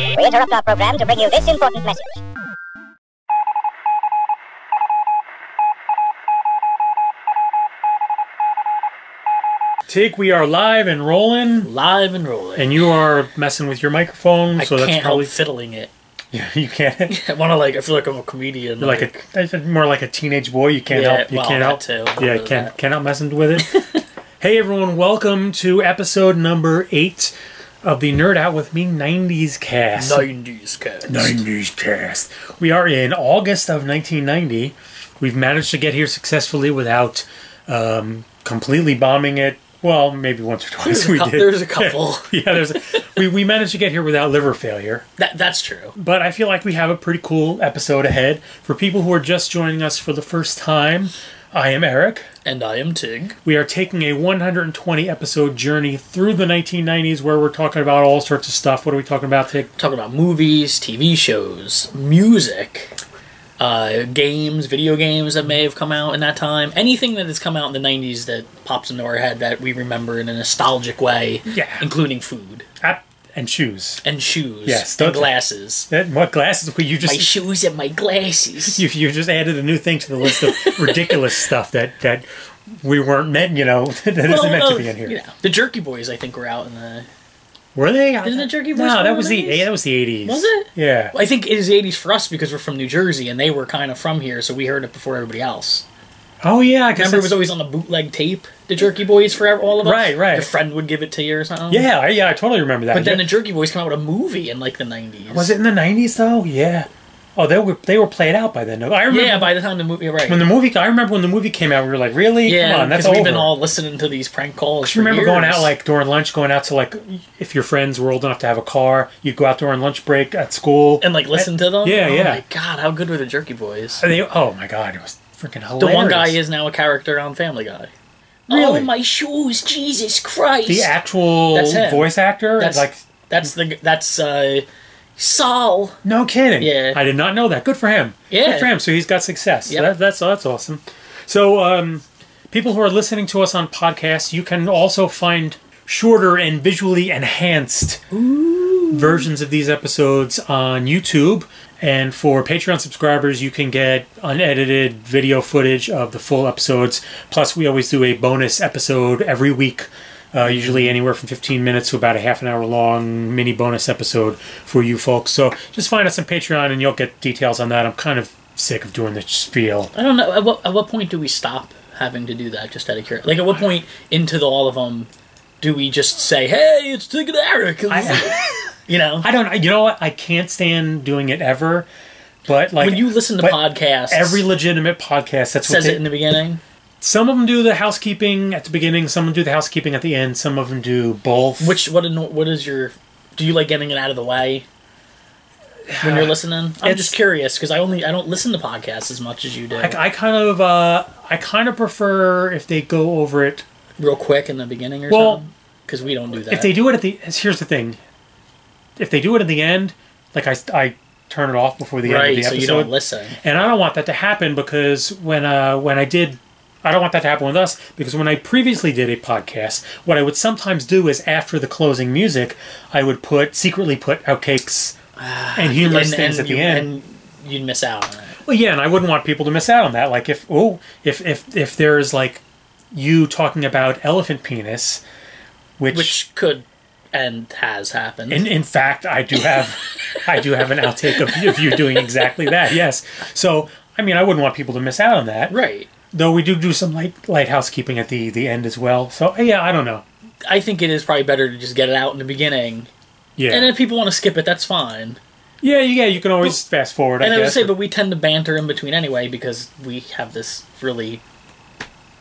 We interrupt our program to bring you this important message. Tig, we are live and rolling. Live and rolling. And you are messing with your microphone, I so can't that's probably help fiddling it. Yeah, you can't. I feel like I'm a comedian. You're like more like a teenage boy. You can't help. You can't help. Too, Yeah, can't help messing with it. Hey everyone, welcome to episode number 8 of the Nerd Out With Me 90s cast. 90s cast. We are in August of 1990. We've managed to get here successfully without completely bombing it. Well, maybe once or twice we did. There's a couple. Yeah, we managed to get here without liver failure. That's true. But I feel like we have a pretty cool episode ahead. For people who are just joining us for the first time, I am Eric. And I am Tig. We are taking a 120 episode journey through the 1990s where we're talking about all sorts of stuff. What are we talking about, Tig? Talking about movies, TV shows, music, games, video games that may have come out in that time. Anything that has come out in the 90s that pops into our head that we remember in a nostalgic way. Yeah. Including food. And shoes. And shoes. Yes. And glasses. What glasses? You just, my shoes and my glasses. You just added a new thing to the list of ridiculous stuff that we weren't meant, that isn't meant to be in here. The Jerky Boys, I think, were out in the... Were they? Didn't the Jerky Boys? No, that was the 80s. Was it? Yeah. Well, I think it is the 80s for us because we're from New Jersey and they were kind of from here, so we heard it before everybody else. Oh, yeah. I guess Remember, it was always on the bootleg tape, the Jerky Boys, for all of us? Right. Your friend would give it to you or something? Yeah, I totally remember that. But then the Jerky Boys came out with a movie in, the 90s. Was it in the 90s, though? Yeah. Oh, they were played out by then. No, I remember. Yeah, by the time the movie, right. I remember when the movie came out, we were like, really? Yeah, come on, that's over. We've been all listening to these prank calls. I remember going out, during lunch, if your friends were old enough to have a car, you'd go out during lunch break at school. And, listen to them? Yeah, Oh, my God, how good were the Jerky Boys? Oh, my God, it was freaking hilarious. The one guy is now a character on Family Guy. Really? Oh, my shoes, Jesus Christ. The actual voice actor? That's Saul. No kidding. Yeah. I did not know that. Good for him. Yeah. Good for him. So he's got success. Yep. So that's awesome. So people who are listening to us on podcasts, you can also find shorter and visually enhanced versions of these episodes on YouTube. And for Patreon subscribers, you can get unedited video footage of the full episodes. Plus, we always do a bonus episode every week. Usually anywhere from 15 minutes to about a half an hour long mini bonus episode for you folks. So just find us on Patreon and you'll get details on that. I'm kind of sick of doing the spiel. I don't know. At what point do we stop having to do that, just out of curiosity? At what point into all of them do we just say, hey, it's Tig Eric? I don't. You know what? I can't stand doing it ever. But when you listen to podcasts, every legitimate podcast says it in the beginning. Some of them do the housekeeping at the beginning. Some of them do the housekeeping at the end. Some of them do both. What is your? Do you like getting it out of the way when you're listening? I'm just curious because I don't listen to podcasts as much as you do. I kind of prefer if they go over it real quick in the beginning or something. Because we don't do that. If they do it here's the thing. If they do it at the end, I turn it off before the end of the episode. So you don't listen. And I don't want that to happen because I don't want that to happen with us because when I previously did a podcast, what I would sometimes do is after the closing music, I would secretly put outtakes and humorous things at the end. And you'd miss out on it. Well, yeah, and I wouldn't want people to miss out on that. Like if there's you talking about elephant penis, which could and has happened. In fact, I do have an outtake of you doing exactly that. Yes. So I wouldn't want people to miss out on that. Right. Though we do some light housekeeping at the end as well. So, yeah, I don't know. I think it is probably better to just get it out in the beginning. Yeah. And if people want to skip it, that's fine. Yeah, you can always fast forward, I guess. I would say, but we tend to banter in between anyway because we have this really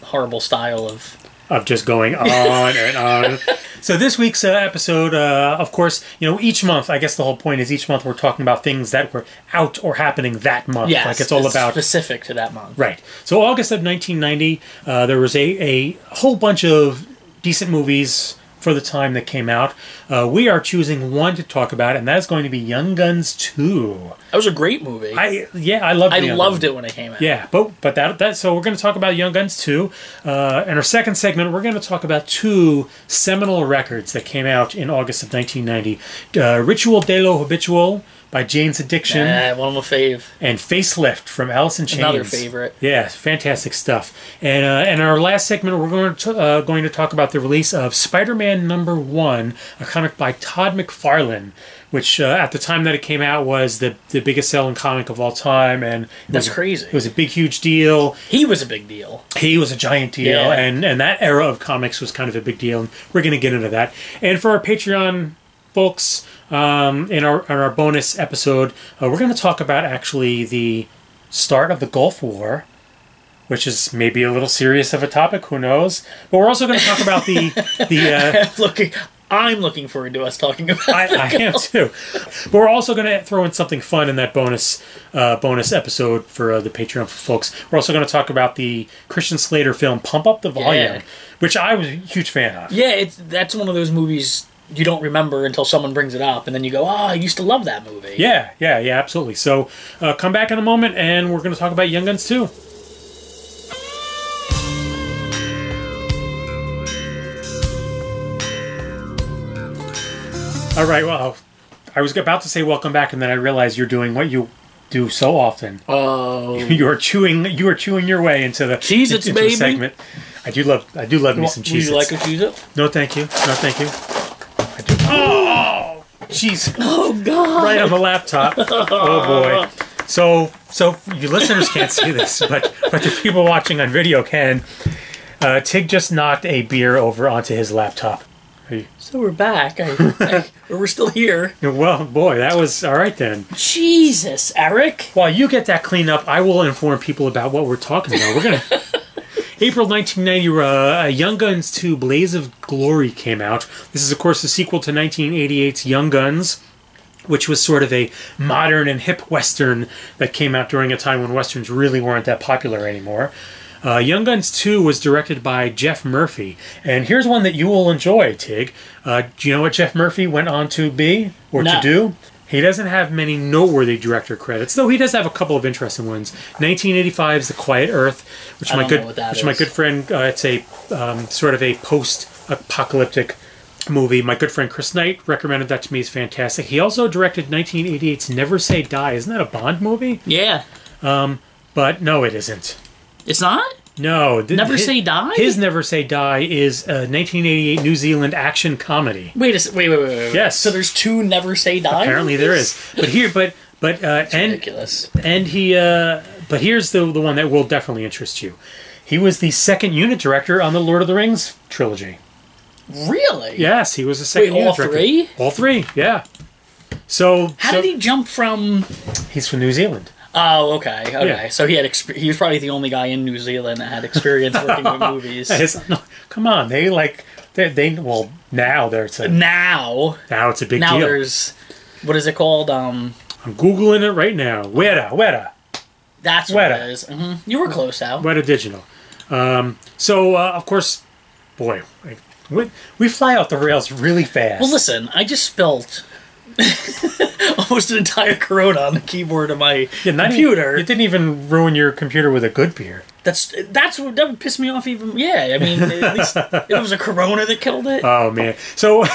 horrible style of just going on and on. So this week's episode, of course, each month, I guess the whole point is each month we're talking about things that were out or happening that month. Yes, it's all about specific to that month. Right. So August of 1990, there was a whole bunch of decent movies for the time that came out. We are choosing one to talk about, and that is going to be Young Guns 2. That was a great movie. I loved it when it came out. Yeah, but that so we're going to talk about Young Guns 2. In our second segment, we're going to talk about two seminal records that came out in August of 1990. Ritual de lo Habitual by Jane's Addiction. One of my fave. And Facelift from Alice in Chains. Another favorite. Yeah, fantastic stuff. And in our last segment, we're going to talk about the release of Spider-Man #1, a comic by Todd McFarlane, which at the time that it came out was the biggest selling comic of all time. And that's crazy. It was a big, huge deal. He was a big deal. He was a giant deal. Yeah. And that era of comics was kind of a big deal. And we're going to get into that. And for our Patreon folks, in our bonus episode, we're going to talk about actually the start of the Gulf War, which is maybe a little serious of a topic, who knows? But we're also going to talk about I'm looking forward to us talking about it. I am too. But we're also going to throw in something fun in that bonus episode for the Patreon folks. We're also going to talk about the Christian Slater film Pump Up the Volume, which I was a huge fan of. Yeah, that's one of those movies you don't remember until someone brings it up, and then you go, I used to love that movie. Yeah, absolutely. So come back in a moment, and we're going to talk about Young Guns 2. All right, well, I was about to say welcome back, and then I realized you're doing what you do so often. Oh. You are chewing your way into the Cheez-Its, into baby. the segment. I do love me some Cheez-Its. Would you like a Cheez-It? No, thank you. I do. Oh, jeez. Oh, God. Right on the laptop. Oh, boy. So you listeners can't see this, but the people watching on video can. Tig just knocked a beer over onto his laptop. So we're back. We're still here. Well, boy, that was all right then. Jesus, Eric. While you get that cleaned up, I will inform people about what we're talking about. We're gonna. April 1990, Young Guns 2: Blaze of Glory came out. This is, of course, the sequel to 1988's Young Guns, which was sort of a modern and hip Western that came out during a time when Westerns really weren't that popular anymore. Young Guns 2 was directed by Jeff Murphy. And here's one that you will enjoy, Tig. Do you know what Jeff Murphy went on to be or to do? He doesn't have many noteworthy director credits, though he does have a couple of interesting ones. 1985's The Quiet Earth, which my good friend, it's a sort of a post-apocalyptic movie. My good friend Chris Knight recommended that to me. It's fantastic. He also directed 1988's Never Say Die. Isn't that a Bond movie? Yeah. But no, it isn't. It's not? No. Never Say Die? His Never Say Die is a 1988 New Zealand action comedy. Wait. Yes. So there's two Never Say Die? Apparently movies? there is. But ridiculous. And he but here's the one that will definitely interest you. He was the second unit director on the Lord of the Rings trilogy. Really? Yes, he was the second unit director. All three? All three, yeah. So How did he jump from... He's from New Zealand. Oh, okay. Yeah. So he was probably the only guy in New Zealand that had experience working with movies. No, come on, now it's a big now deal. There's, what is it called? I'm Googling it right now. Weta. That's what it is. Mm-hmm. You were close out. Weta Digital. Of course, boy, we fly off the rails really fast. Well, listen, I just spilled almost an entire Corona on the keyboard of my computer. You didn't even ruin your computer with a good beer. That would piss me off even. Yeah, I mean, at least it was a Corona that killed it. Oh man, so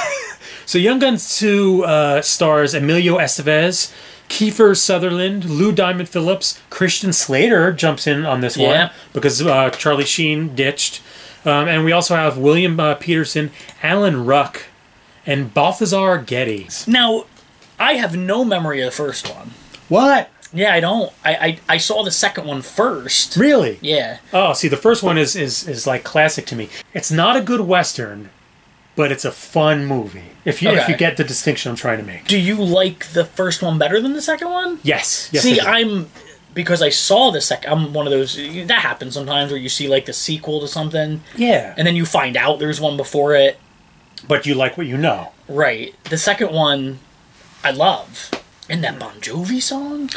Young Guns 2 stars Emilio Estevez, Kiefer Sutherland, Lou Diamond Phillips, Christian Slater jumps in on this one because Charlie Sheen ditched, and we also have William Peterson, Alan Ruck, and Balthazar Getty. Now, I have no memory of the first one. What? Yeah, I don't. I saw the second one first. Really? Yeah. Oh, see, the first one is like classic to me. It's not a good Western, but it's a fun movie. If you get the distinction I'm trying to make. Do you like the first one better than the second one? Yes. See, because I saw the second. I'm one of those that happens sometimes where you see like the sequel to something. Yeah. And then you find out there's one before it. But you like what you know. Right. The second one, I love. And that Bon Jovi song?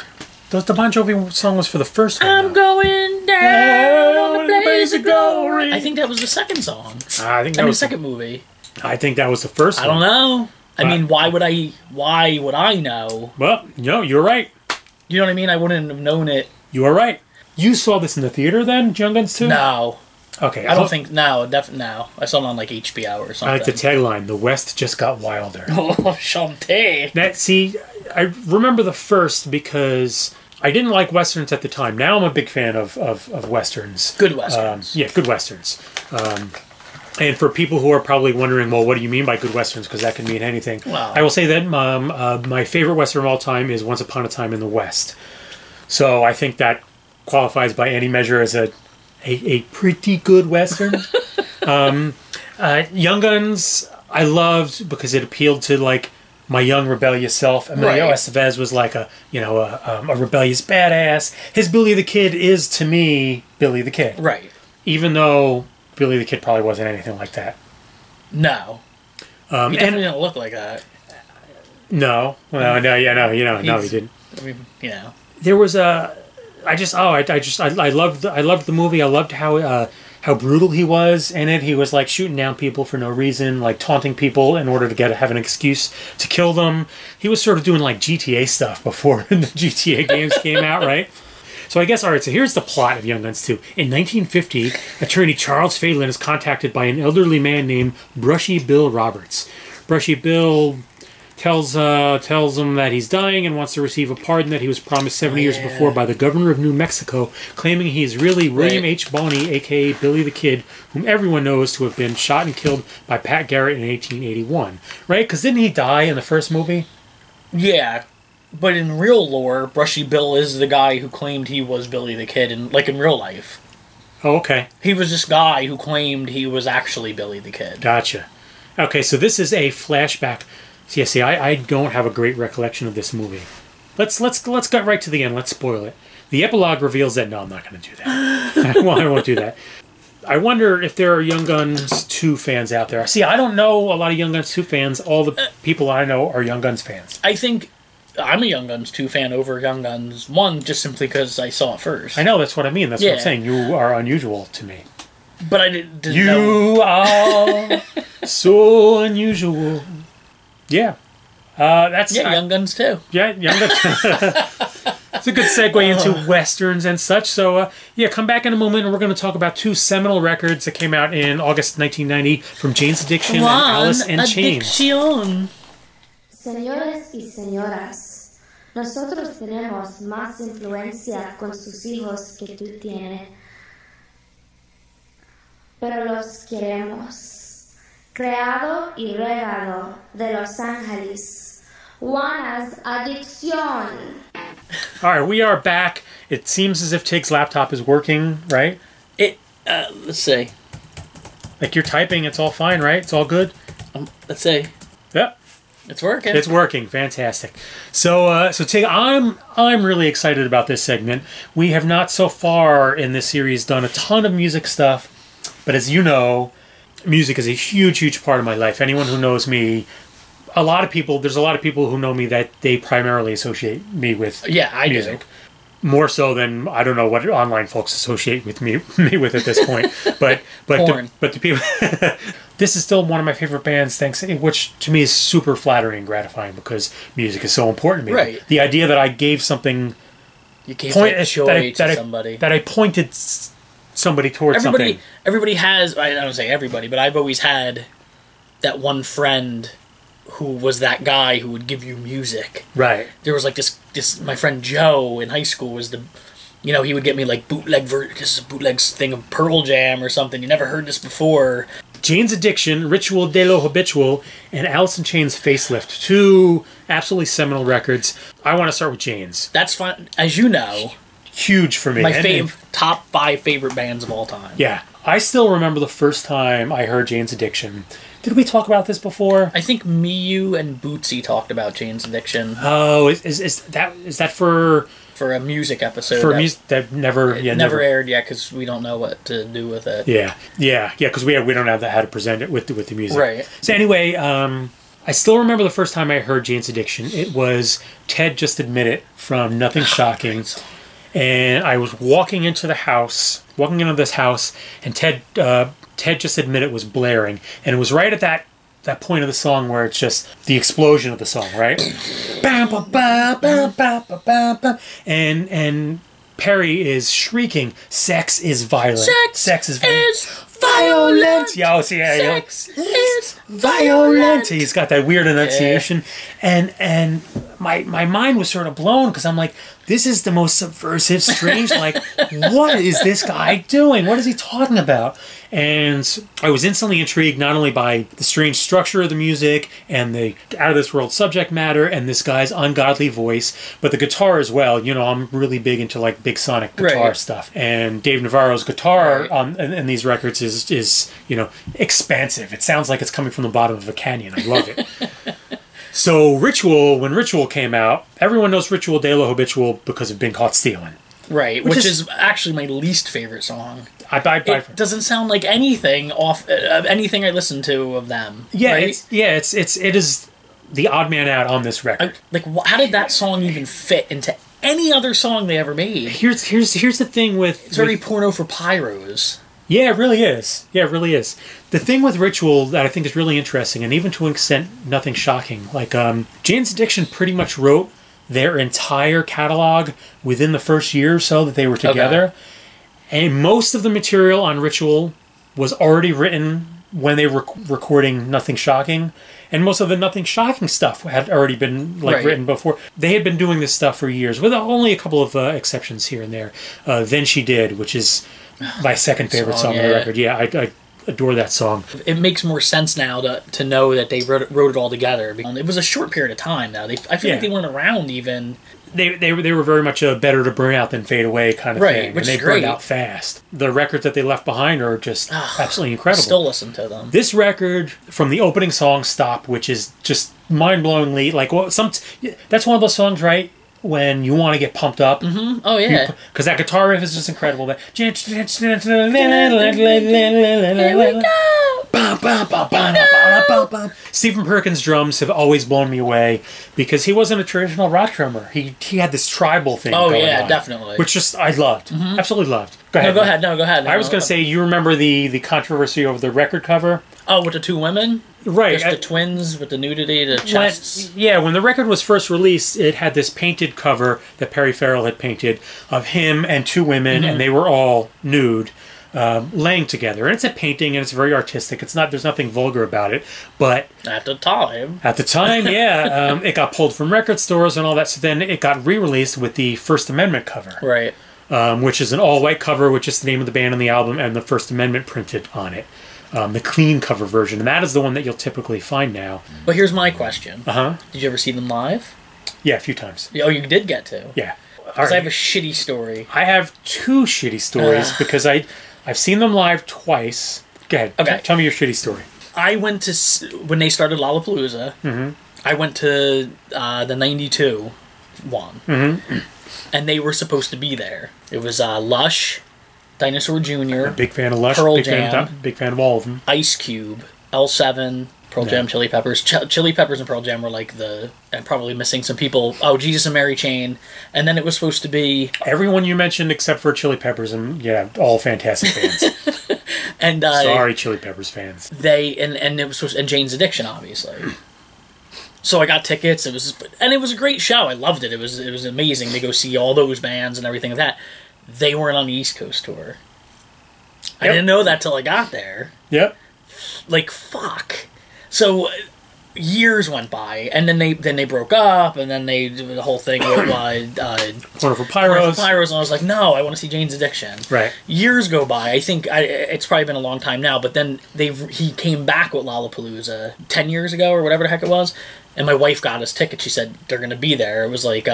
The Bon Jovi song was for the first one. I'm going down on the blaze of glory. I think that was the second song. I think that was the second movie. I think that was the first I one. don't know. I mean, why would I know? Well, no, you're right. You know what I mean? I wouldn't have known it. You are right. You saw this in the theater then, Young Guns 2? No. Okay. I don't think, no. I saw it on like HBO or something. I like the tagline, "The West just got wilder." Oh, Shantae. See, I remember the first because I didn't like Westerns at the time. Now I'm a big fan of Westerns. Good Westerns. Yeah, good Westerns. And for people who are probably wondering, well, what do you mean by good Westerns? Because that can mean anything. Wow. I will say that my favorite Western of all time is Once Upon a Time in the West. So I think that qualifies by any measure as a pretty good Western. Young Guns, I loved because it appealed to like my young rebellious self. Emilio Estevez was like a rebellious badass. His Billy the Kid is to me Billy the Kid. Right. Even though Billy the Kid probably wasn't anything like that. No. He definitely didn't look like that. No. Well, no, he didn't. I mean, you know. There was I loved the movie. I loved how brutal he was in it. He was like shooting down people for no reason, like taunting people in order to have an excuse to kill them. He was sort of doing like GTA stuff before the GTA games came out, right? So I guess, all right, so here's the plot of Young Guns 2. In 1950, attorney Charles Phelan is contacted by an elderly man named Brushy Bill Roberts. Brushy Bill tells him that he's dying and wants to receive a pardon that he was promised 70 years before by the governor of New Mexico, claiming he is really William H. Bonney, a.k.a. Billy the Kid, whom everyone knows to have been shot and killed by Pat Garrett in 1881. Right? Because didn't he die in the first movie? Yeah. But in real lore, Brushy Bill is the guy who claimed he was Billy the Kid, in real life. Oh, okay. He was this guy who claimed he was actually Billy the Kid. Gotcha. Okay, so this is a flashback. See, I don't have a great recollection of this movie. Let's get right to the end. Let's spoil it. The epilogue reveals that... No, I'm not going to do that. I won't do that. I wonder if there are Young Guns 2 fans out there. See, I don't know a lot of Young Guns 2 fans. All the people I know are Young Guns fans. I think... I'm a Young Guns 2 fan over Young Guns 1 just simply because I saw it first. I know, that's what I mean. That's what I'm saying. You are unusual to me. But I didn't know. You are so unusual. Yeah. That's Young Guns 2. Yeah, Young Guns. It's a good segue into Westerns and such. So, come back in a moment and we're going to talk about 2 seminal records that came out in August 1990 from Jane's Addiction and Alice in Chains. Addiction. Señores y señoras, nosotros tenemos más influencia con sus hijos que tú tienes, pero los queremos. Creado y regado de Los Ángeles, Juana's Addiction. All right, we are back. It seems as if Tig's laptop is working, right? Let's see. Like you're typing, it's all fine, right? It's all good? Let's see. Yep. It's working. It's working. Fantastic. So Tig, I'm really excited about this segment. We have not so far in this series done a ton of music stuff, but as you know, music is a huge, huge part of my life. Anyone who knows me, there's a lot of people who know me that they primarily associate me with music. Do. More so than, I don't know what online folks associate with me with at this point. But the people... This is still one of my favorite bands, which to me is super flattering and gratifying because music is so important to me. Right. The idea that I gave something... You gave joy to somebody. That I pointed somebody towards something. Everybody has... I don't say everybody, but I've always had that one friend who was that guy who would give you music. Right. There was like this my friend Joe in high school was the... he would get me like this is a bootleg thing of Pearl Jam or something. You never heard this before. Jane's Addiction, Ritual de lo Habitual, and Alice in Chains Facelift. 2 absolutely seminal records. I want to start with Jane's. That's fine. As you know, huge for me. My top 5 favorite bands of all time. Yeah. I still remember the first time I heard Jane's Addiction. Did we talk about this before? I think me, you, and Bootsy talked about Jane's Addiction. Oh, is that for a music episode? For music that never aired yet because we don't know what to do with it. Yeah, because we don't have how to present it with the music. Right. So anyway, I still remember the first time I heard Jane's Addiction. It was Ted Just Admit It from Nothing Shocking. And I was walking into this house, and Ted Just Admit It was blaring. And it was right at that point of the song where it's just the explosion of the song, right? And Perry is shrieking, "Sex is violent. Sex is violent. Sex is violent." He's got that weird enunciation, and my mind was sort of blown because I'm like, this is the most subversive, strange. Like, what is this guy doing? What is he talking about? And I was instantly intrigued not only by the strange structure of the music and the out of this world subject matter and this guy's ungodly voice, but the guitar as well. You know, I'm really big into like big sonic guitar stuff, and Dave Navarro's guitar in these records is you know, expansive. It sounds like it's coming from the bottom of a canyon. I love it. So Ritual, when Ritual came out, everyone knows Ritual de la Habitual because of Been Caught Stealing. Right, which is actually my least favorite song. It doesn't sound like anything off anything I listen to of them. Yeah, right? It is the odd man out on this record. How did that song even fit into any other song they ever made? Here's the thing with it's very Porno for Pyros. Yeah, it really is. Yeah, it really is. The thing with Ritual that I think is really interesting, and even to an extent, nothing shocking, like Jane's Addiction pretty much wrote their entire catalog within the first year or so that they were together. Okay. And most of the material on Ritual was already written when they were recording Nothing Shocking. And most of the Nothing Shocking stuff had already been written before. They had been doing this stuff for years, with only a couple of exceptions here and there. Then She Did, which is my second favorite song on the record. Yeah, I adore that song. It makes more sense now to know that they wrote it all together. It was a short period of time now. I feel like they weren't around even. They were very much a better to burn out than fade away kind of thing. Which and they burned out fast. The records that they left behind are just absolutely incredible. Still listen to them. This record, from the opening song Stop, which is just mind-blowingly, like, that's one of those songs, right? When you want to get pumped up. Mm-hmm. Oh, yeah. Because that guitar riff is just incredible. Here we go! Stephen Perkins' drums have always blown me away because he wasn't a traditional rock drummer. He had this tribal thing going on, definitely. Which just I loved. Mm-hmm. Absolutely loved. Go ahead. No, go ahead. I was going to say, you remember the controversy over the record cover? Oh, with the two women? Right. Just the twins with the nudity, the chests. When the record was first released, it had this painted cover that Perry Farrell had painted of him and two women, and they were all nude, laying together. And it's a painting, and it's very artistic. There's nothing vulgar about it, but at the time, it got pulled from record stores and all that. So then it got re-released with the First Amendment cover, right? Which is an all-white cover, which is the name of the band on the album, and the First Amendment printed on it. The clean cover version, and that is the one that you'll typically find now. But here's my question. Did you ever see them live? Yeah, a few times. Oh, you did get to? Yeah. Because I have a shitty story. I have two shitty stories because I've seen them live twice. Go ahead. Okay. Tell me your shitty story. I went to, when they started Lollapalooza, I went to the 92 one. And they were supposed to be there. It was Lush, Dinosaur Jr., I'm a big fan of Lush, Pearl Jam, big fan of all of them. Ice Cube, L7, Pearl Jam, Chili Peppers. Chili Peppers and Pearl Jam were like and probably missing some people. Oh, Jesus and Mary Chain. And then it was supposed to be everyone you mentioned except for Chili Peppers, and all fantastic fans. And sorry, Chili Peppers fans. And it was supposed, and Jane's Addiction, obviously. So I got tickets. It was a great show. I loved it. It was amazing to go see all those bands and everything like that. They weren't on the East Coast tour. I didn't know that till I got there. Yep. Like, fuck. So years went by, and then they broke up, and then they did the whole thing with Porno for Pyros, and I was like, no, I want to see Jane's Addiction. Right. Years go by. I think it's probably been a long time now, but then he came back with Lollapalooza 10 years ago or whatever the heck it was, and my wife got us tickets. She said they're going to be there. It was like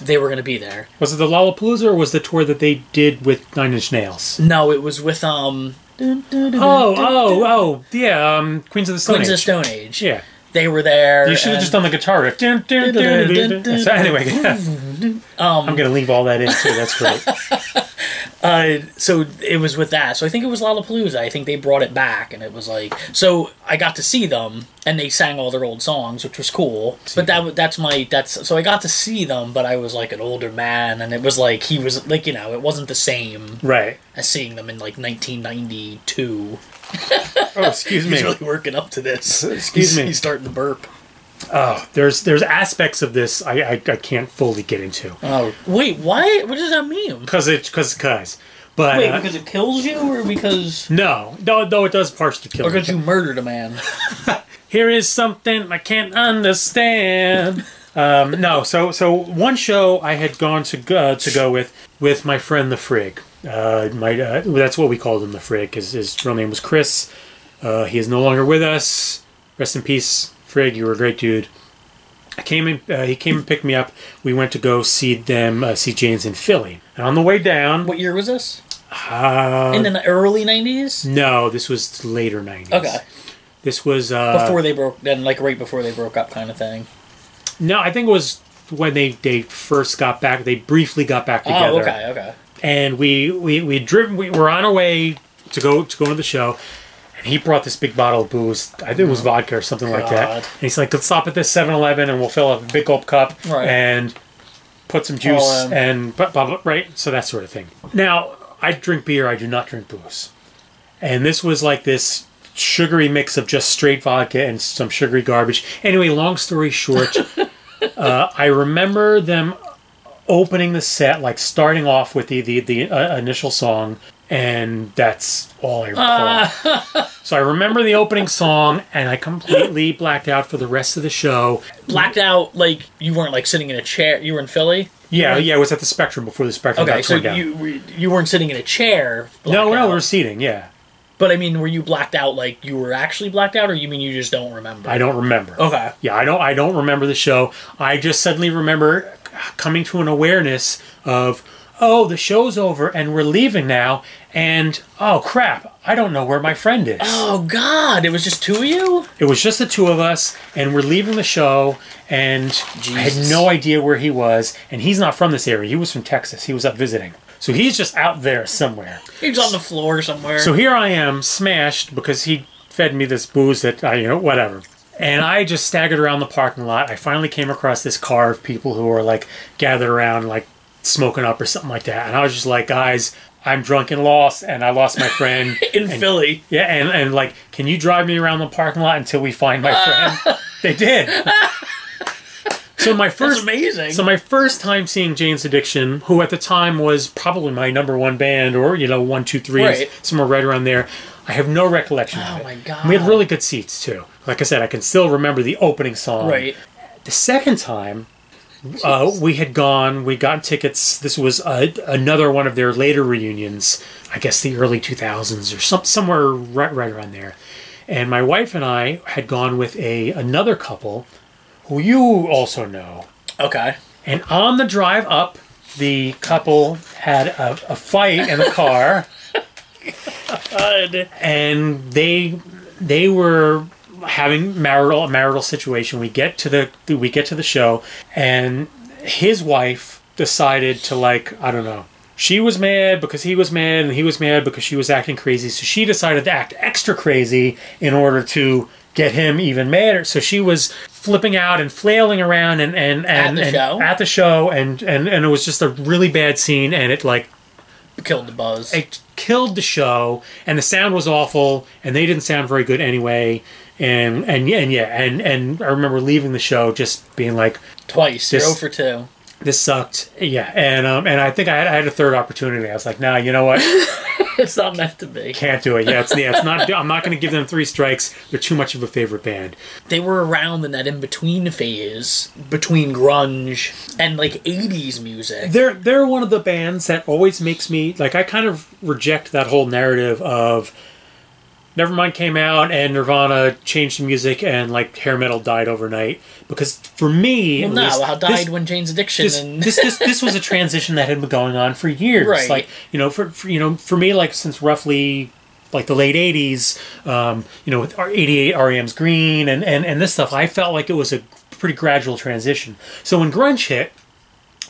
they were going to be there. Was it the Lollapalooza, or was the tour that they did with Nine Inch Nails? No, it was with yeah, Queens of the Stone Age. Queens of the Stone Age. Yeah. They were there. You should have just done the guitar riff. So anyway, I'm going to leave all that in too. That's great. So it was with that. So I think it was Lollapalooza. I think they brought it back, and it was like, so I got to see them, and they sang all their old songs, which was cool. But so I got to see them, but I was like an older man, and it was like he was like, it wasn't the same Right. as seeing them in like 1992. Oh, excuse me. He's really working up to this. Excuse me. He's starting to burp. Oh, there's aspects of this I can't fully get into. Oh, wait, why? What does that mean? Because. But Wait, because it kills you, or because... No, it does partially kill Or me. because you murdered a man. Here is something I can't understand. No, so one show I had gone to go with my friend the Frig. That's what we called him, the Frig. His real name was Chris. He is no longer with us. Rest in peace, Frig. You were a great dude. He came and picked me up. We went to go see Jane's in Philly. And on the way down... What year was this? In the early 90s? No, this was later 90s. Okay. This was... before they broke... Then, like, right before they broke up kind of thing. No, I think it was when they first got back. They briefly got back together. Oh, okay. And we were on our way to go to the show. And he brought this big bottle of booze. I think it was vodka or something like that. And he's like, let's stop at this 7-Eleven and we'll fill up a big old cup and put some juice and blah, blah, blah, right? So that sort of thing. Now, I drink beer. I do not drink booze. And this was like this sugary mix of just straight vodka and some sugary garbage. Anyway, long story short, I remember them opening the set, like starting off with the initial song. And that's all I recall. So I remember the opening song, and I completely blacked out for the rest of the show. Blacked out, like, you weren't, like, sitting in a chair. You were in Philly? Yeah, it was at the Spectrum before the Spectrum got torn down. You weren't sitting in a chair. No, we were seating, yeah. But, I mean, were you blacked out like you were actually blacked out, or you mean you just don't remember? I don't remember. Okay. Yeah, I don't remember the show. I just suddenly remember coming to an awareness of... oh, the show's over and we're leaving now, and oh crap, I don't know where my friend is. Oh God, it was just two of you? It was just the two of us, and we're leaving the show, and I had no idea where he was, and he's not from this area. He was from Texas. He was up visiting. So he's just out there somewhere. He's on the floor somewhere. So here I am, smashed, because he fed me this booze that, whatever. And I just staggered around the parking lot. I finally came across this car of people who were, like, gathered around, like, smoking up or something like that. And I was just like, guys, I'm drunk and lost, and I lost my friend. In Philly. Yeah, and like, can you drive me around the parking lot until we find my friend? They did. So that's amazing. So my first time seeing Jane's Addiction, who at the time was probably my number one band, or 1, 2, 3, somewhere right around there. I have no recollection of it. Oh my God. We had really good seats too. Like I said, I can still remember the opening song. Right. The second time, we got tickets. This was another one of their later reunions. I guess the early 2000s or somewhere right around there. And my wife and I had gone with another couple who you also know. Okay. And on the drive up, the couple had a fight in the car. God. And they were having a marital situation. We get to the show, and his wife decided to, like, I don't know. She was mad because he was mad, and he was mad because she was acting crazy. So she decided to act extra crazy in order to get him even madder. So she was flipping out and flailing around and at the show, and it was just a really bad scene, and it like killed the buzz. It killed the show, and the sound was awful, and they didn't sound very good anyway. And I remember leaving the show just being like, twice. You're 0 for 2. This sucked. Yeah, and I think I had a third opportunity. I was like, nah, you know what? It's not meant to be. Can't do it. Yeah, it's not. I'm not going to give them 3 strikes. They're too much of a favorite band. They were around in that in-between phase between grunge and like 80s music. They're one of the bands that always makes me like. I kind of reject that whole narrative of Nevermind came out and Nirvana changed the music and like hair metal died overnight. Because for me, when Jane's Addiction this was a transition that had been going on for years. Right. Like for me, like since roughly like the late '80s, with our '88 REM's Green and this stuff, I felt like it was a pretty gradual transition. So when grunge hit,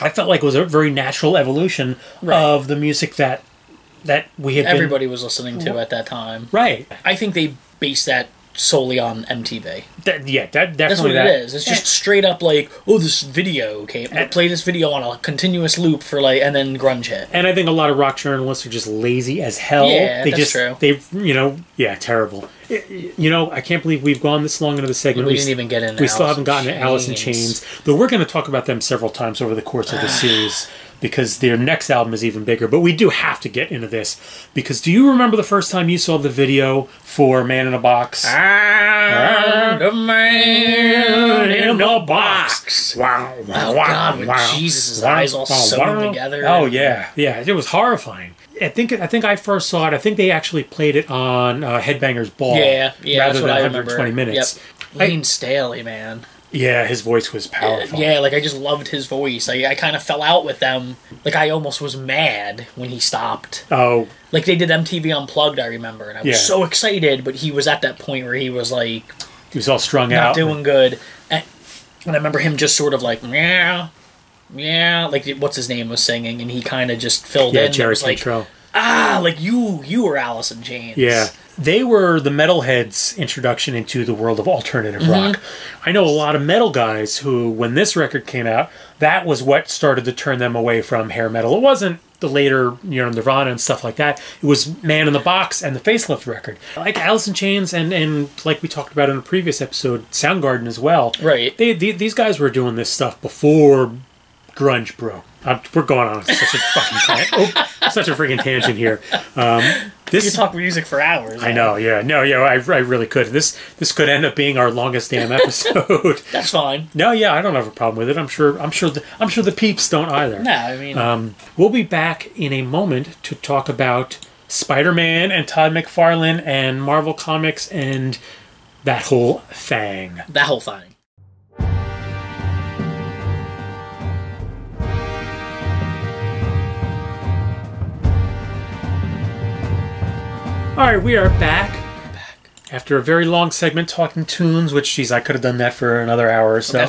I felt like it was a very natural evolution of the music that that we had everybody was listening to at that time. Right. I think they based that solely on MTV. Definitely That's what it is. It's just straight up like, oh, this video play this video on a continuous loop for like, and then grunge hit. And I think a lot of rock journalists are just lazy as hell. Yeah, that's true. They, terrible. I can't believe we've gone this long into the segment. We didn't even get into. We still haven't gotten to Alice in Chains, though we're going to talk about them several times over the course of the series. Because their next album is even bigger. But we do have to get into this. Because do you remember the first time you saw the video for Man in a Box? I'm the man in the box. Wow. Oh, God, when Jesus' eyes all sewn together. Oh, yeah. Yeah, it was horrifying. I think I first saw it. I think they actually played it on Headbangers Ball. Yeah, rather than I 120 minutes. Yep. Lane Staley, man. Yeah, his voice was powerful. Yeah, like I just loved his voice. I kind of fell out with them. Like I almost was mad when he stopped. Oh. Like they did MTV Unplugged, I remember. And I was so excited, but he was at that point where he was like... He was all strung out. Not doing good. And I remember him just sort of like, yeah, like what's his name was singing, and he kind of just filled in. Yeah, Jerry Cantrell. Like you were Alice in Chains. Yeah. They were the metalheads' introduction into the world of alternative rock. I know a lot of metal guys who, when this record came out, that was what started to turn them away from hair metal. It wasn't the later, Nirvana and stuff like that. It was Man in the Box and the Facelift record. Like Alice in Chains and like we talked about in a previous episode, Soundgarden as well. Right. These guys were doing this stuff before grunge broke. We're going on such a fucking such a freaking tangent here. You could talk music for hours. I know, yeah. No, yeah, I really could. This could end up being our longest damn episode. That's fine. No, yeah, I don't have a problem with it. I'm sure the peeps don't either. No, I mean, we'll be back in a moment to talk about Spider-Man and Todd McFarlane and Marvel Comics and that whole thing. All right, we are back. After a very long segment talking tunes, which, geez, I could have done that for another hour or so.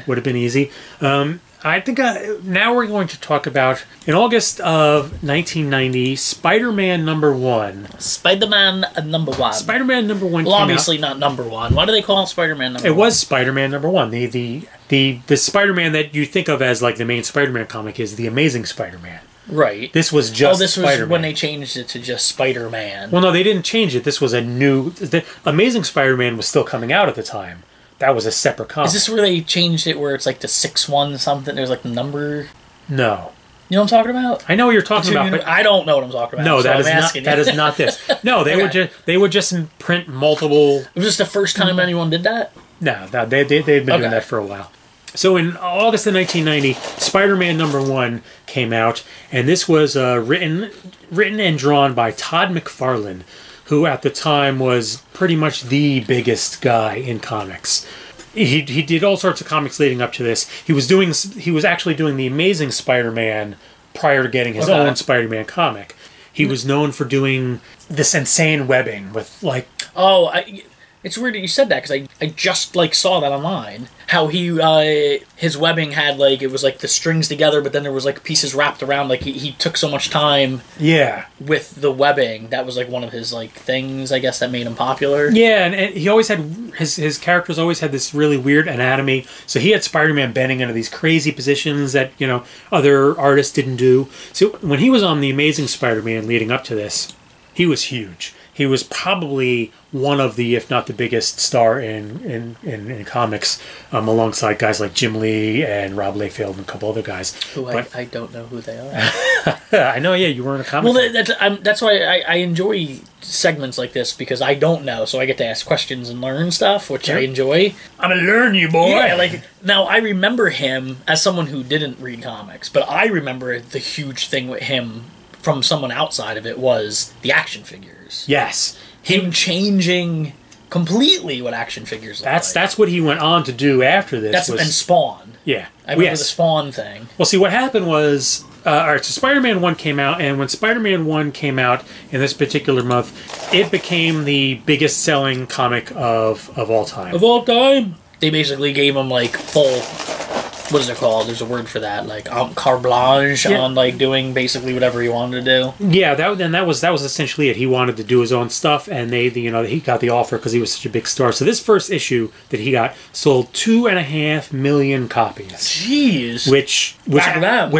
Would have been easy. I think now we're going to talk about, in August of 1990, Spider-Man #1. Spider-Man #1. Spider-Man #1 came out. Obviously not #1. Why do they call it Spider-Man #1? It was Spider-Man #1. The Spider-Man that you think of as like the main Spider-Man comic is The Amazing Spider-Man. Right. This was just this Spider-Man. was when they changed it to just Spider-Man. Well, no, they didn't change it. This was a new... The Amazing Spider-Man was still coming out at the time. That was a separate comic. Is this where they changed it where it's like the 6-1 something? There's like the number... No. You know what I'm talking about? I know what you're talking about, but... I don't know what I'm talking about. No, so that is not this. No, they would just print multiple... Was this the first time anyone did that? No, they've been doing that for a while. So in August of 1990, Spider-Man #1 came out, and this was written and drawn by Todd McFarlane, who at the time was pretty much the biggest guy in comics. He did all sorts of comics leading up to this. He was actually doing The Amazing Spider-Man prior to getting his own Spider-Man comic. He was known for doing this insane webbing with like... It's weird that you said that, because I just, saw that online. How his webbing had, it was, the strings together, but then there was, pieces wrapped around. He took so much time with the webbing. That was, one of his, things, I guess, that made him popular. Yeah, and he always had... His characters always had this really weird anatomy. So he had Spider-Man bending into these crazy positions that, other artists didn't do. So when he was on The Amazing Spider-Man leading up to this, he was huge. He was probably one of the, if not the biggest star in comics, alongside guys like Jim Lee and Rob Liefeld and a couple other guys. I don't know who they are. I know, yeah, you were in a comic. Well, that's why I enjoy segments like this, because I don't know, so I get to ask questions and learn stuff, which I enjoy. I'm gonna learn you, boy. Yeah, now I remember him as someone who didn't read comics, but I remember the huge thing with him from someone outside of it was the action figures. Yes. Him changing completely what action figures look like. That's what he went on to do after this. And Spawn. Yeah. I remember the Spawn thing. Well, see, what happened was... Alright, so Spider-Man 1 came out, and when Spider-Man 1 came out in this particular month, it became the biggest selling comic of all time. Of all time? They basically gave him, what is it called? There's a word for that, like carte blanche on like doing basically whatever he wanted to do. Yeah, that was essentially it. He wanted to do his own stuff, and he got the offer because he was such a big star. So this first issue that he got sold 2.5 million copies. Jeez, which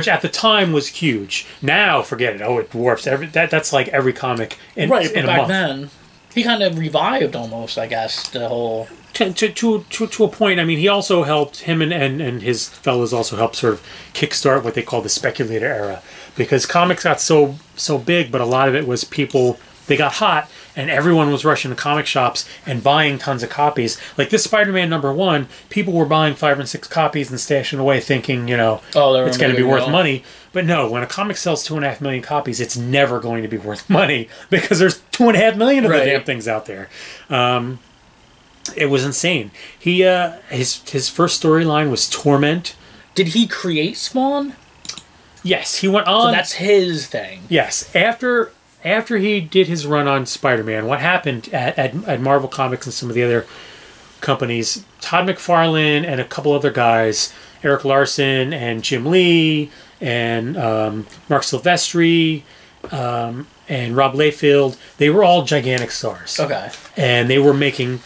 at the time was huge. Now forget it. Oh, it dwarfs that's like every comic in right. But in a back month. then, he kind of revived almost, I guess, the whole. To a point. I mean, he also helped him and his fellows also helped sort of kickstart what they call the speculator era, because comics got so big, but a lot of it was people, they got hot and everyone was rushing to comic shops and buying tons of copies. Like this Spider-Man #1, people were buying 5 and 6 copies and stashing away, thinking it's going to be worth money. But no, when a comic sells 2.5 million copies, it's never going to be worth money because there's 2.5 million of the damn things out there. It was insane. He his first storyline was Torment. Did he create Spawn? Yes, he went on. So that's his thing. Yes, after he did his run on Spider-Man, what happened at Marvel Comics and some of the other companies, Todd McFarlane and a couple other guys, Eric Larson and Jim Lee and Mark Silvestri and Rob Liefeld, they were all gigantic stars. Okay. And they were making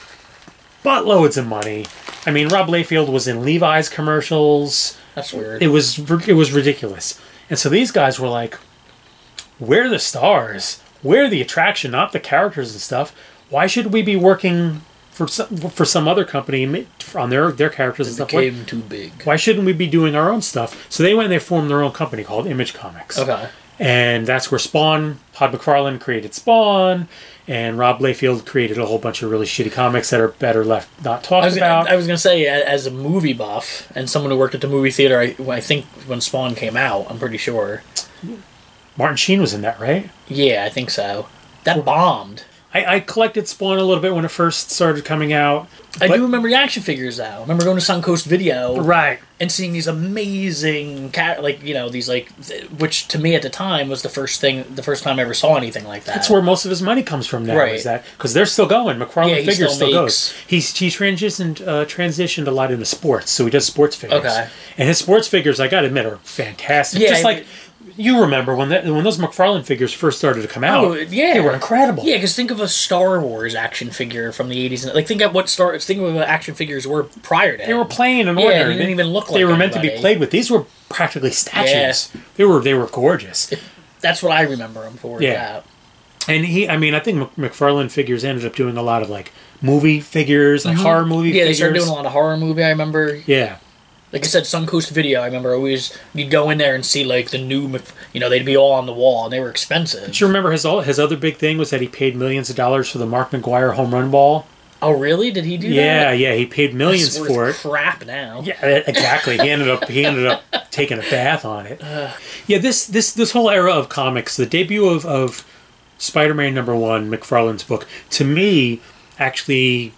buttloads of money. I mean, Rob Liefeld was in Levi's commercials. That's weird. It was ridiculous. And so these guys were like, we're the stars. We're the attraction, not the characters and stuff. Why should we be working for some other company on their characters and stuff? It became too big. Why shouldn't we be doing our own stuff? So they went and they formed their own company called Image Comics. Okay. And that's where Spawn, Todd McFarlane created Spawn, and Rob Liefeld created a whole bunch of really shitty comics that are better left not talked about. I was going to say, as a movie buff and someone who worked at the movie theater, I think when Spawn came out, I'm pretty sure. Martin Sheen was in that, right? Yeah, I think so. That bombed. I collected Spawn a little bit when it first started coming out. I do remember the action figures, though. I remember going to Suncoast Video. Right. And seeing these amazing, which to me at the time was the first time I ever saw anything like that. That's where most of his money comes from now, right? Is that because they're still going? McFarlane Figures still goes. He transitioned a lot into sports, so he does sports figures. Okay. And his sports figures, I got to admit, are fantastic. Yeah, just like you remember when those McFarlane figures first started to come out. Oh, yeah. They were incredible. Yeah, because think of a Star Wars action figure from the 80s. Like, think of what action figures were prior to They were plain and ordinary. ordinary. They didn't even look like they were anybody. meant to be played with. These were practically statues. Yeah. They were gorgeous. That's what I remember them for. Yeah. And I think McFarlane Figures ended up doing a lot of like movie figures, like horror movie figures. Yeah, they started doing a lot of horror movie, I remember. Yeah. Like I said, Suncoast Video, I remember you'd go in there and see like the new, they'd be all on the wall and they were expensive. But you remember his other big thing was that he paid millions of dollars for the Mark McGuire home run ball? Oh, really? Did he do that? Yeah, he paid millions for it. Crap now. Yeah, exactly. He ended up taking a bath on it. Yeah, this whole era of comics, the debut of Spider-Man #1, McFarlane's book, to me actually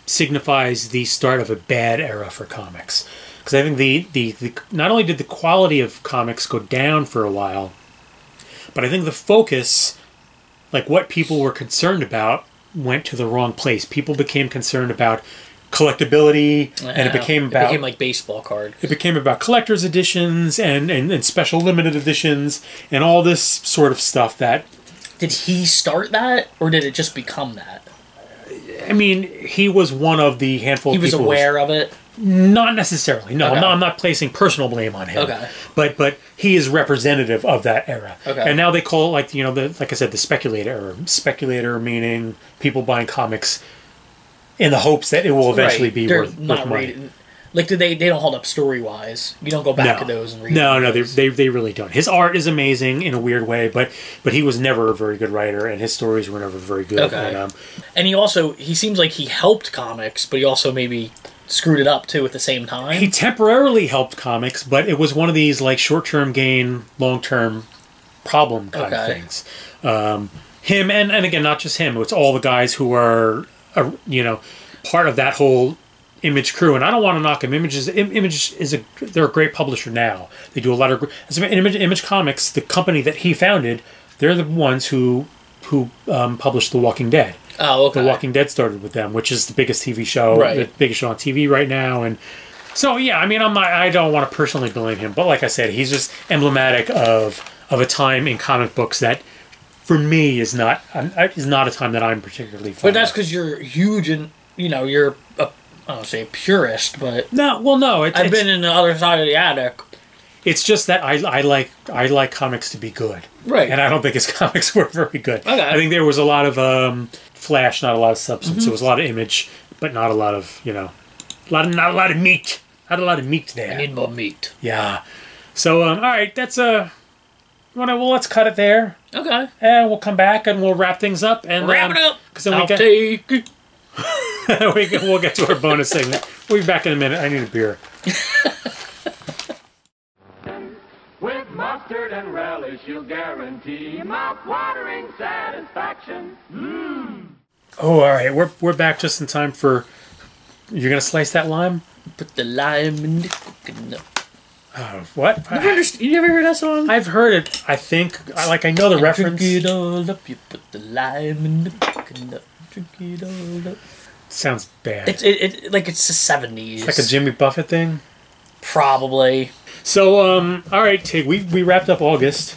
signifies the start of a bad era for comics. Because I think the not only did the quality of comics go down for a while, but I think the focus, like what people were concerned about, went to the wrong place. People became concerned about collectability, and it became like baseball cards. It became about collector's editions and special limited editions and all this sort of stuff. That did he start that, or did it just become that? I mean, he was one of the handful. He was aware of it. Not necessarily. No, okay. I'm not placing personal blame on him. Okay. But he is representative of that era. Okay. And now they call it like I said, the speculator era. Speculator meaning people buying comics in the hopes that it will eventually be worth money. Like they don't hold up story wise. You don't go back to those and read. No, they really don't. His art is amazing in a weird way, but he was never a very good writer, and his stories were never very good. Okay. And he seems like he helped comics, but he also maybe screwed it up too at the same time. He temporarily helped comics, but it was one of these like short-term gain, long-term problem kind of things. Him and again, not just him. It's all the guys who are part of that whole Image crew, and I don't want to knock him. Image they're a great publisher now. They do a lot of Image Comics, the company that he founded. They're the ones who published The Walking Dead. Oh, okay. The Walking Dead started with them, which is the biggest TV show, the biggest show on TV right now, and So yeah, I mean, I don't want to personally blame him, but like I said, he's just emblematic of a time in comic books that, for me, is not a time that I'm particularly fond But that's of. because you're huge and you're I don't say a purist, but No, well, no, I've been in the other side of the attic. It's just that I like comics to be good, Right. And I don't think his comics were very good. Okay. I think there was a lot of flash, not a lot of substance. There was a lot of image, but not a lot of not a lot of meat. Not a lot of meat there. I need more meat. Yeah. So all right, that's well, let's cut it there, Okay. and we'll come back and we'll wrap things up and Wrap it up. because then I'll take it. we'll get to our bonus segment. We'll be back in a minute. I need a beer. With mustard and relish, you'll guarantee mouth-watering satisfaction. Oh, all right. We're back just in time for. You're gonna slice that lime? Put the lime in the coconut. What? You never heard that song? I've heard it. I think. I know the reference. Drink it all up. You put the lime in the coconut. Drink it all up. Sounds bad. It's the 70s. It's like a Jimmy Buffett thing. Probably. So, all right, Tig. We wrapped up August.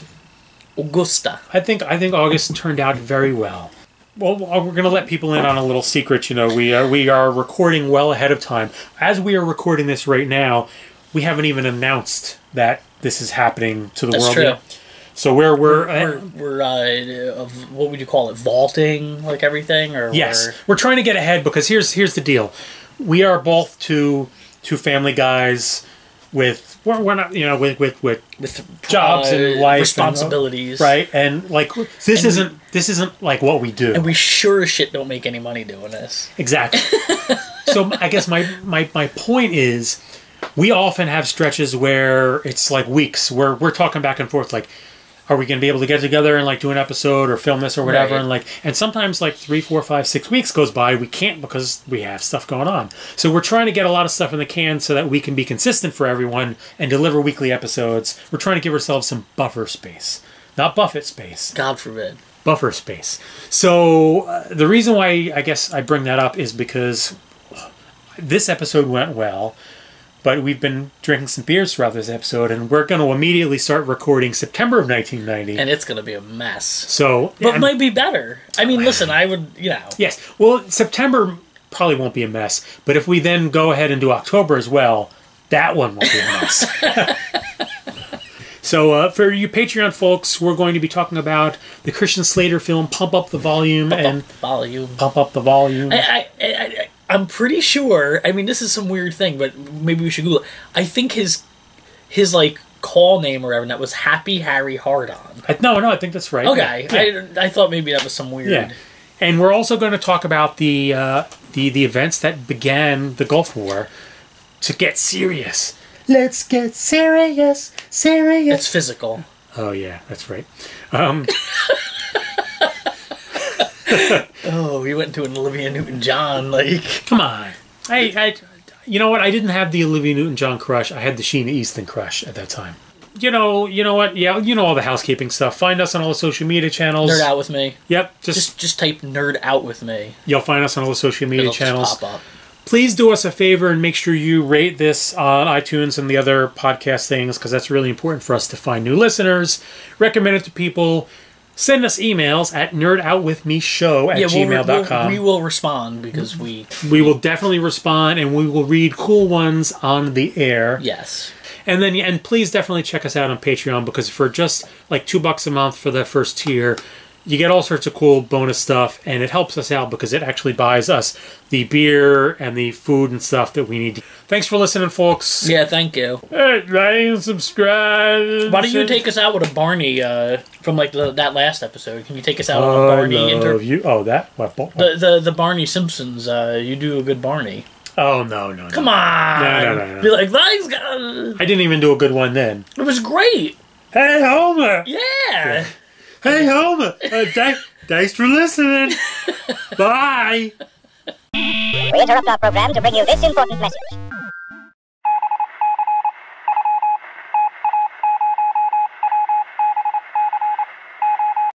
Augusta. I think August turned out very well. Well, we're going to let people in on a little secret. We are recording well ahead of time. As we are recording this right now, we haven't even announced that this is happening to the That's world true. yet. So we're what would you call it? Vaulting like everything, or yes, we're trying to get ahead because here's the deal. We are both two family guys with we're not with jobs and life responsibilities, right? And like this isn't like what we do. And we sure as shit don't make any money doing this. Exactly. So I guess my point is, we often have stretches where it's like weeks where we're talking back and forth, like, are we going to be able to get together and like do an episode or film this or whatever? Right. And sometimes like 3, 4, 5, 6 weeks goes by, we can't because we have stuff going on. So we're trying to get a lot of stuff in the can so that we can be consistent for everyone and deliver weekly episodes. We're trying to give ourselves some buffer space, not Buffett space. God forbid. Buffer space. So the reason why I guess I bring that up is because this episode went well. But we've been drinking some beers throughout this episode, and we're going to immediately start recording September of 1990. And it's going to be a mess. So, But it might be better. I mean, listen, I would, Yes. Well, September probably won't be a mess. But if we then go ahead and do October as well, that one won't be a mess. So, for you Patreon folks, we're going to be talking about the Christian Slater film, Pump Up the Volume. Pump Up the Volume. I'm pretty sure. I mean, this is some weird thing, but maybe we should Google it. I think his like call name or whatever that was Happy Harry Hardon. No, I think that's right. Okay, Yeah. I thought maybe that was some weird. Yeah, and we're also going to talk about the events that began the Gulf War. To get serious, let's get serious. It's physical. Oh yeah, that's right. Oh, we went to an Olivia Newton-John, like... Come on. I you know what? I didn't have the Olivia Newton-John crush. I had the Sheena Easton crush at that time. You know what? Yeah, all the housekeeping stuff. Find us on all the social media channels. Nerd Out With Me. Yep. Just type Nerd Out With Me. You'll find us on all the social media It'll channels. just pop up. Please do us a favor and make sure you rate this on iTunes and the other podcast things, because that's really important for us to find new listeners. Recommend it to people. Send us emails at nerdoutwithmeshow@gmail.com. We will respond because we will definitely respond, and we will read cool ones on the air. Yes. And please definitely check us out on Patreon, because for just like $2 a month for the first tier, you get all sorts of cool bonus stuff, and it helps us out because it actually buys us the beer and the food and stuff that we need. Thanks for listening, folks. Yeah, thank you. Hey, like and subscribe. Why don't you take us out with a Barney from like that last episode? Can you take us out on a Barney you? Oh, that? What? The Barney Simpsons. You do a good Barney. Oh, no. Come on. No. Be like, thanks, guys. I didn't even do a good one then. It was great. Hey, Homer. Yeah. Hey, Homer. Thanks for listening. Bye. We interrupt our program to bring you this important message.